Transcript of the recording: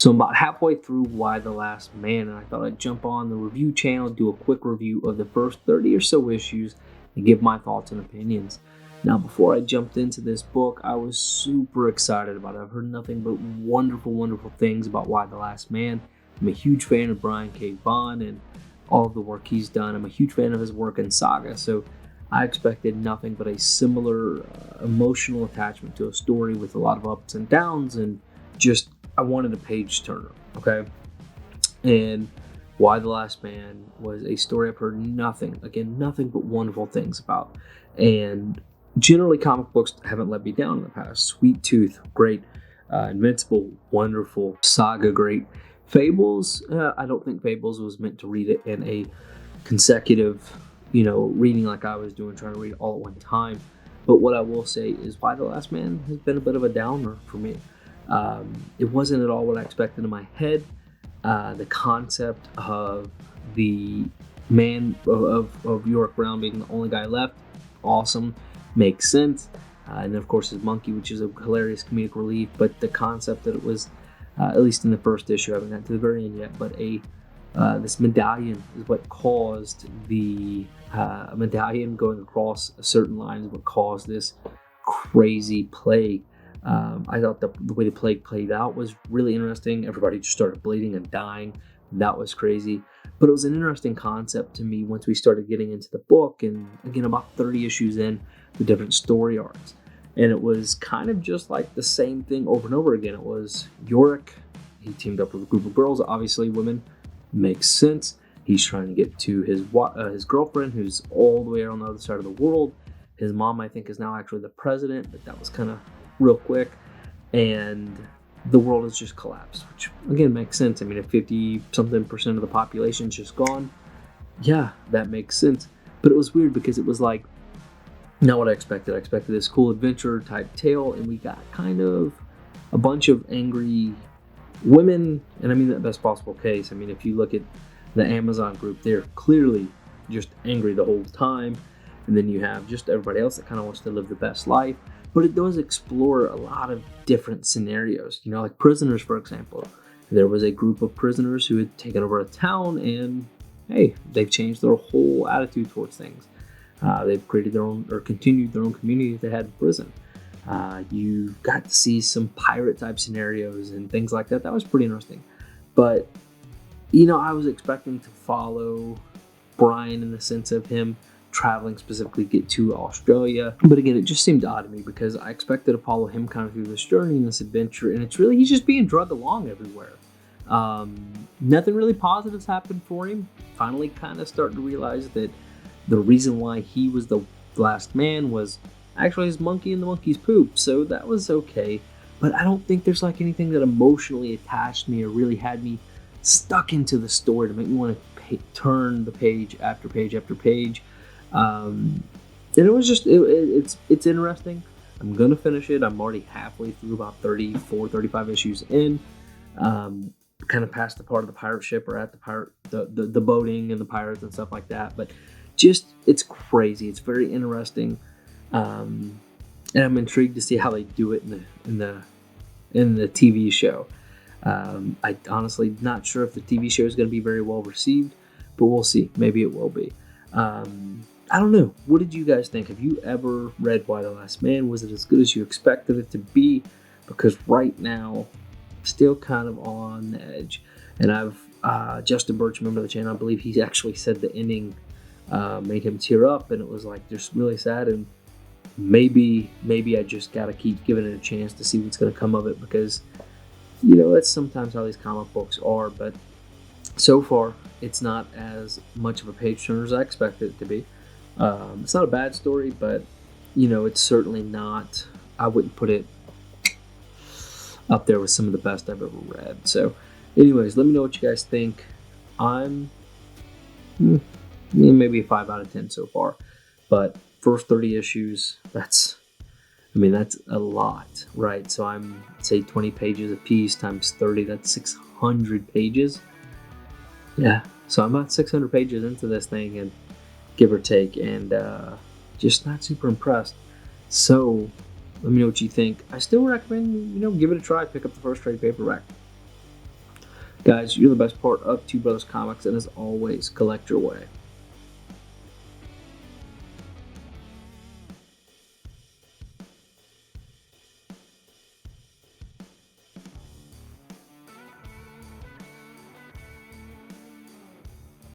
So I'm about halfway through Why the Last Man, and I thought I'd jump on the review channel, do a quick review of the first 30 or so issues, and give my thoughts and opinions. Now, before I jumped into this book, I was super excited about it. I've heard nothing but wonderful, wonderful things about Why the Last Man. I'm a huge fan of Brian K. Vaughn and all of the work he's done. I'm a huge fan of his work in Saga, so I expected nothing but a similar emotional attachment to a story with a lot of ups and downs, and just I wanted a page turner, okay? And Why the Last Man was a story I've heard nothing but wonderful things about. And generally, comic books haven't let me down in the past. Sweet Tooth, great. Invincible, wonderful. Saga, great. Fables, I don't think Fables was meant to read it in a consecutive, reading like I was doing, trying to read it all at one time. But what I will say is Why the Last Man has been a bit of a downer for me. It wasn't at all what I expected in my head. The concept of the man of York Brown being the only guy left, awesome, makes sense. And of course his monkey, which is a hilarious comedic relief. But the concept that it was, at least in the first issue, I haven't gotten to the very end yet, but this medallion is what caused the medallion going across a certain line is what caused this crazy plague. I thought the way the plague played out was really interesting. Everybody just started bleeding and dying. That was crazy. But it was an interesting concept to me once we started getting into the book. And again, about 30 issues in, the different story arcs. And it was kind of just like the same thing over and over again. It was Yorick. He teamed up with a group of girls, obviously women. Makes sense. He's trying to get to his girlfriend, who's all the way on the other side of the world. His mom, I think, is now actually the president, but that was kind of real quick, and the world has just collapsed, which again makes sense. I mean, if 50-something% of the population is just gone, yeah, that makes sense. But it was weird because it was like not what I expected. I expected this cool adventure type tale, and we got kind of a bunch of angry women, and I mean that best possible case. I mean, if you look at the Amazon group, they're clearly just angry the whole time, and then you have just everybody else that kind of wants to live the best life. But it does explore a lot of different scenarios, like prisoners, for example. There was a group of prisoners who had taken over a town, and hey, they've changed their whole attitude towards things. They've created their own, or continued their own community that they had in prison. You got to see some pirate type scenarios and things like that. That was pretty interesting. But, I was expecting to follow Brian in the sense of him traveling specifically to get to Australia. But again, it just seemed odd to me because I expected to follow him kind of through this journey and this adventure. And he's just being drugged along everywhere. Nothing really positive's happened for him. Finally kind of starting to realize that the reason why he was the last man was actually his monkey and the monkey's poop. So that was okay. But I don't think there's like anything that emotionally attached me or really had me stuck into the story to make me want to turn the page after page after page. And it was just, it's interesting. I'm going to finish it. I'm already halfway through, about 35 issues in. Kind of past the part of the pirate ship, or at the boating and the pirates and stuff like that. But just, it's crazy. It's very interesting. And I'm intrigued to see how they do it in the TV show. I honestly not sure if the TV show is going to be very well received, but we'll see. Maybe it will be. I don't know. What did you guys think? Have you ever read Why the Last Man? Was it as good as you expected it to be? Because right now, still kind of on the edge. And I've Justin Birch, member of the channel, I believe he actually said the ending made him tear up, and it was like just really sad. And maybe I just gotta keep giving it a chance to see what's gonna come of it, because that's sometimes how these comic books are. But so far, it's not as much of a page turner as I expected it to be. It's not a bad story, but it's certainly not, I wouldn't put it up there with some of the best I've ever read. So anyways, let me know what you guys think. I'm maybe a 5 out of 10 so far, but first 30 issues, that's a lot, right? So I'm, say, 20 pages a piece times 30, that's 600 pages. Yeah, so I'm about 600 pages into this thing, and give or take, and just not super impressed. So let me know what you think. I still recommend, give it a try. Pick up the first trade paperback. Guys, you're the best part of Two Brothers Comics, and as always, collect your way.